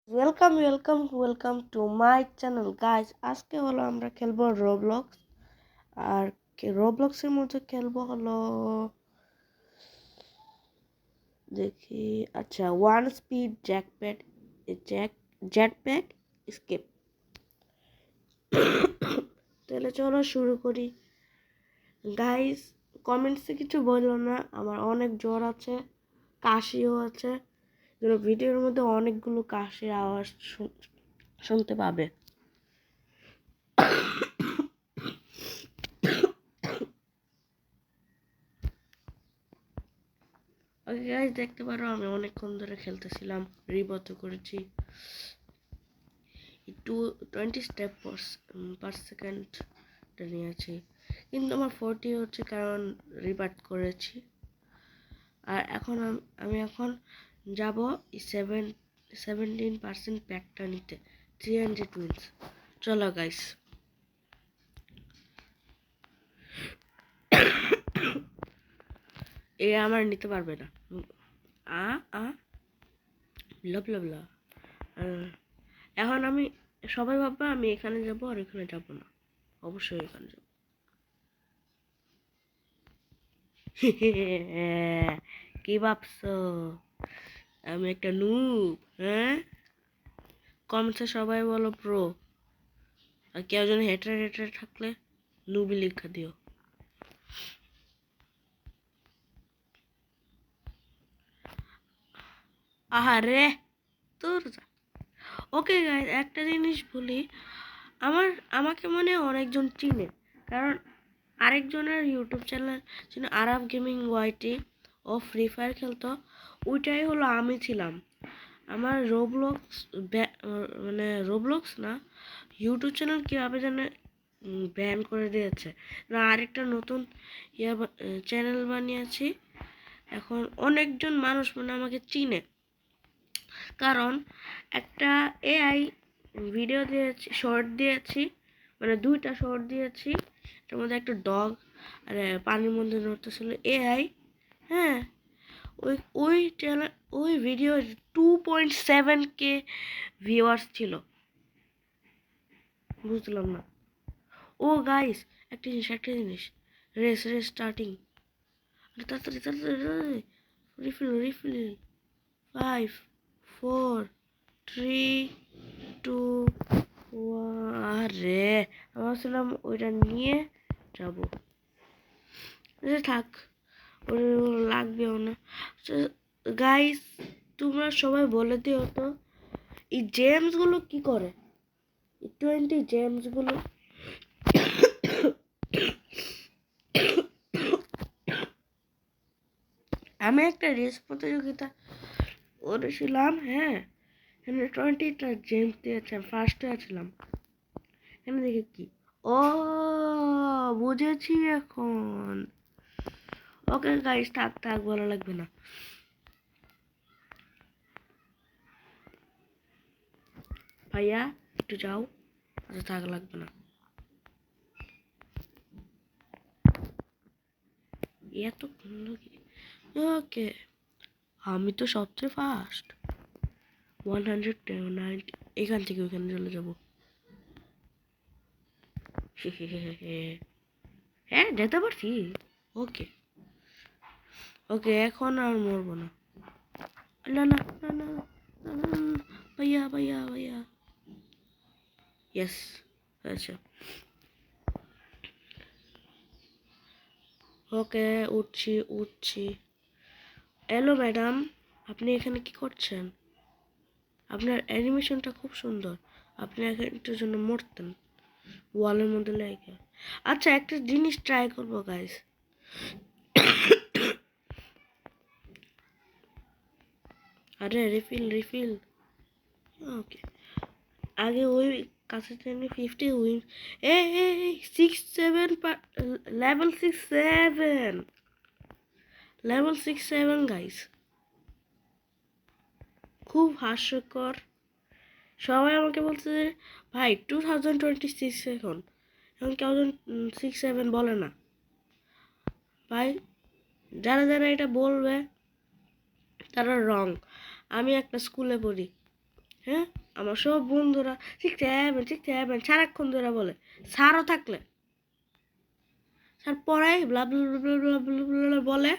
Welcome to my channel guys. আজকে হলো আমরা খেলবো রোবলক্স। আর রোবলক্সের মধ্যে খেলবো হলো দেখি, আচ্ছা, ওয়ান স্পিড জেটপ্যাক স্কেপ। তাহলে চলো শুরু করি গাইজ। কমেন্টসে কিছু বললো না, আমার অনেক জ্বর আছে, কাশিও আছে। ভিডিওর মধ্যে অনেকগুলো কাশির আওয়াজ শুনতে পাবে। ওকে গাইজ, দেখতে পারো আমি অনেকক্ষণ ধরে খেলতেছিলাম, রিবত করেছি। 20 স্টেপ পার সেকেন্ড নিয়েছি, কিন্তু আমার 40 হচ্ছে কারণ রিবার্ট করেছি। আর এখন আমি এখন যাব 17% প্যাকটা নিতে, 300 উইন্স। চলো গাইস, এ আমার নিতে পারবে না। আ আ ব্লা ব্লা ব্লা। এখন আমি, সবাই ভাববে আমি এখানে যাব আর এখানে যাব না, অবশ্যই এখানে যাব। কি ভাবছো আমি একটা নুব? হ্যাঁ, কমেন্টসে সবাই বলো প্রো, আর কেউ যেন হেটার থাকলে নুবি লিখা দিও। আহারে তোর। ওকে গাইস, একটা জিনিস বলি, আমাকে মনে অনেকজন চিনে, কারণ আরেকজনের ইউটিউব চ্যানেল ছিল আরাব গেমিং ওয়াইটি, ও ফ্রি ফায়ার খেলতো, ওইটাই হলো আমি ছিলাম। আমার রোবলক্স না, ইউটিউব চ্যানেল কীভাবে যেন ব্যান করে দিয়েছে না। আরেকটা নতুন চ্যানেল বানিয়েছি, এখন অনেকজন মানুষ আমাকে চিনে, কারণ একটা এআই ভিডিও দিয়েছি, শর্ট দিয়েছি, দুইটা শর্ট দিয়েছি। এটার মধ্যে একটা ডগ আর পানির মধ্যে নড়তেছিল এআই। হ্যাঁ, ওই ওই চ্যানেল, ওই ভিডিও 2.7K ভিউয়ার্স ছিল। বুঝলাম না। ও গাইস, একটা জিনিস, রেস স্টার্টিং। তাড়াতাড়ি রিফিল 5 4 3 2 1। আরে আমি ভাবছিলাম ওইটা নিয়ে যাব, থাক, ওর লাগবেও না। গাইস, তোমরা সবাই বলে দিও তো, এই জেমসগুলো কি করে, 20 জেমসগুলো। আমি একটা রেস প্রতিযোগিতা করেছিলাম, হ্যাঁ, এখানে 20টা জেমস দিয়েছে, ফার্স্ট হয়েছিলাম। এখানে দেখে কি, ও বুঝেছি এখন। ওকে গাইস, থাক ভালো লাগবে না। ভাইয়া একটু যাও, আচ্ছা থাক, লাগবে না। এত ওকে, আমি তো সবচেয়ে ফাস্ট, 190। এখান থেকে ওইখানে চলে যাবো। হ্যাঁ, যেতে পারছি। ওকে এখন আর মরবো না। না না না না ভাইয়া ইয়েস, আচ্ছা। ওকে, উঠছি। হ্যালো ম্যাডাম, আপনি এখানে কি করছেন? আপনার অ্যানিমেশনটা খুব সুন্দর, আপনি একটার জন্য মরতেন ওয়ালের মধ্যে লেগে। আচ্ছা, একটা জিনিস ট্রাই করবো গাইস। আরে রিফিল। ওকে, আগে ওই কাছে টেনে 50 উইন। এই 6-7 লেভেল 6-7 গাইস, খুব হাস্যকর। সবাই আমাকে বলছে যে ভাই 2026 এখন কেউ 6-7 বলে না ভাই। যারা এটা বলবে তারা রং। আমি একটা স্কুলে পড়ি, হ্যাঁ, আমার সব বন্ধুরা 6 7 6 7 সারাক্ষণ ধরে বলে। স্যারও থাকলে স্যার পড়াই ব্লা ব্লা ব্লা ব্লা ব্লা ব্লা বলে,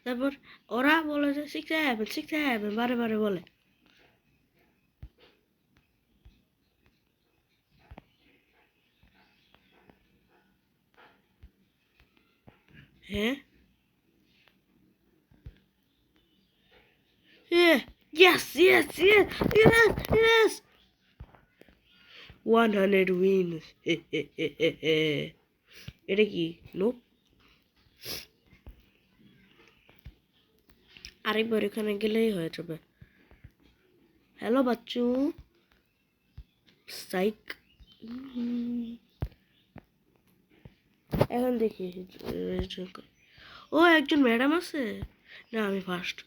তারপর ওরা বলে যে 6 7 বারে বারে বলে। হ্যাঁ, yeah, yes. 100 wins. এটা কি? নো, আরেকবার এখানে গেলেই হয়ে যাবে। Hello Bachchu, psych. এখন দেখি ও একজন ম্যাডাম আছে না, আমি ফার্স্ট।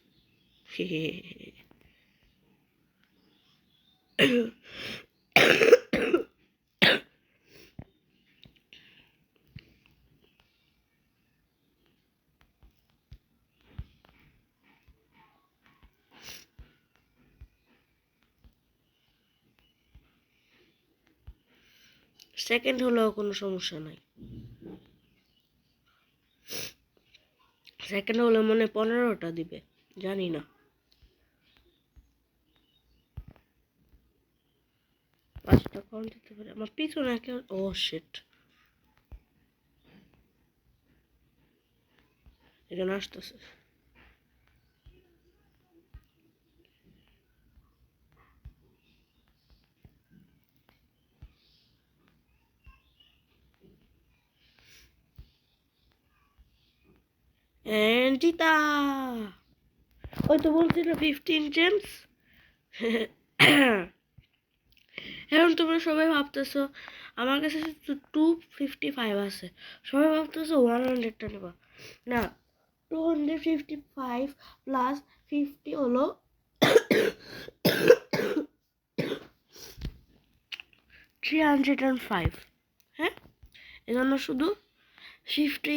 সেকেন্ড হলেও কোনো সমস্যা নাই। সেকেন্ড হলে মনে 15টা দিবে, জানি না। 5টা কম দিতে পারে। আমার পিছনে কেউ, ও শিট, এখানে আসতেছে। জিতা, ওই তো বলছিল 15 জেমস। এখন তোমরা সবাই ভাবতেছো আমার কাছে 255 আছে, সবাই ভাবতেছো 100টা নেবা। না, 255 প্লাস 50 হলো 305। হ্যাঁ, এজন্য শুধু 50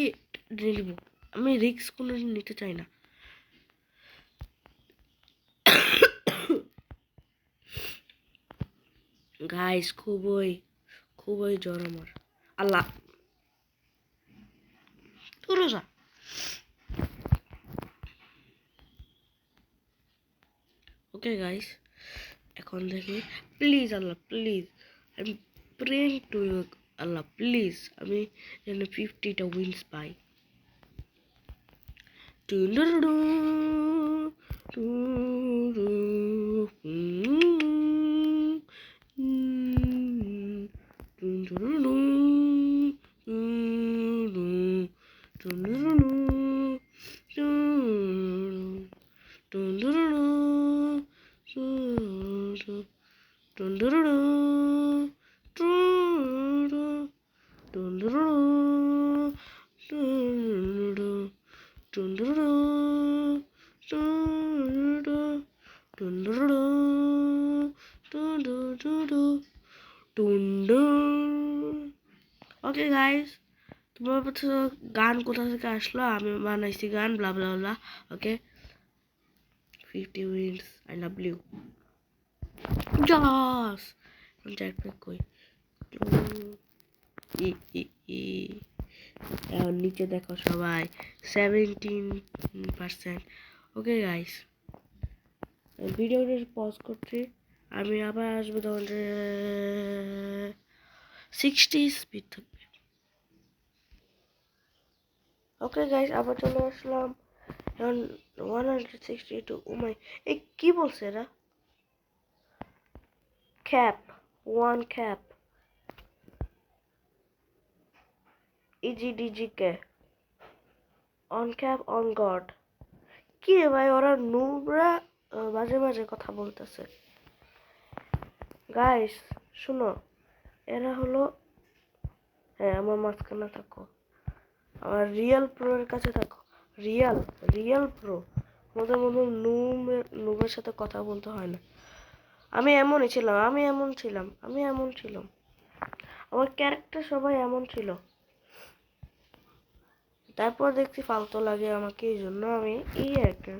নিব। আমি রিস্ক কোনো নিতে চাই না। গাইস, খুবই জ্বর আমার। আল্লাহ, তোরা যা। ওকে গাইস, এখন দেখি, please Allah please, I am praying to you Allah please, আমি যেন 50টা উইন্স পাই। ওকে গাইস, তোমার কাছে গান কোথা থেকে আসলো? আমি বানাইছি গান, blah blah blah. Okay, 50 wins, I love you. জস জ্যাকপ্যাক কই? এখন নিচে দেখো সবাই 17%। ওকে গাইস, ভিডিওটা পজ করছি, আমি আবার আসবো তখন 60 স্পিড থাকবে। ওকে গাইস, আবার চলে আসলাম এখন 162। ও মাই, এই কি বলছে এরা? ক্যাপ 1 ক্যাপ ইজিডিজিকে অন ক্যাপ অন গড। কি রে ভাই, ওরা নুবরা মাঝে মাঝে কথা বলতেছে। গাইস শুনো, এরা হলো, হ্যাঁ আমার মাঝখানে থাকো, আমার রিয়েল প্রোর কাছে থাকো। রিয়েল প্রো, আমাদের মতো নুবের সাথে কথা বলতে হয় না। আমি এমনই ছিলাম, আমি এমন ছিলাম। আমার ক্যারেক্টার সবাই এমন ছিল, তারপর দেখছি ফালতু লাগে আমাকে, এই জন্য আমি এই ক্যারেক্টার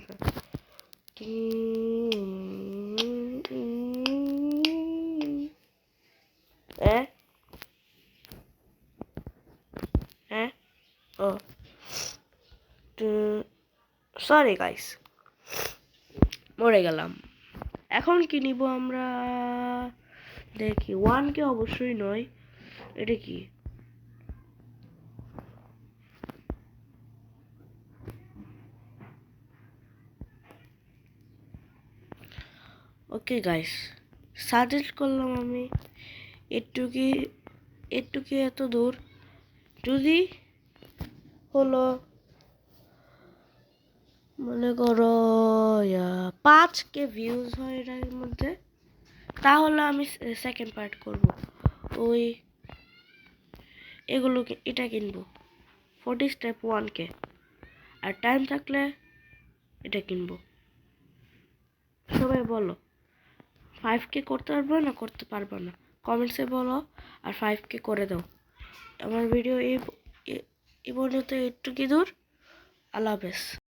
হ্যাঁ হ্যাঁ ও সরি গাইস, মরে গেলাম। এখন কি নিব আমরা? দেখি 1K অবশ্যই নয়। এটা কি? ওকে গাইস, সাজেস্ট করলাম আমি। একটু কি এত দূর যদি হলো মনে করো 5K ভিউজ হয় এটার মধ্যে, তাহলে আমি সেকেন্ড পার্ট করব। ওই এগুলো এটা কিনবো 40 স্টেপ 1K, আর টাইম থাকলে এটা কিনবো। সবাই বলো 5K করতে পারবো না করতে পারবো না, কমেন্টসে বলো, আর 5K করে দাও। আমার ভিডিও এই পর্যন্ত একটু কি দূর। আল্লাহ হাফেজ।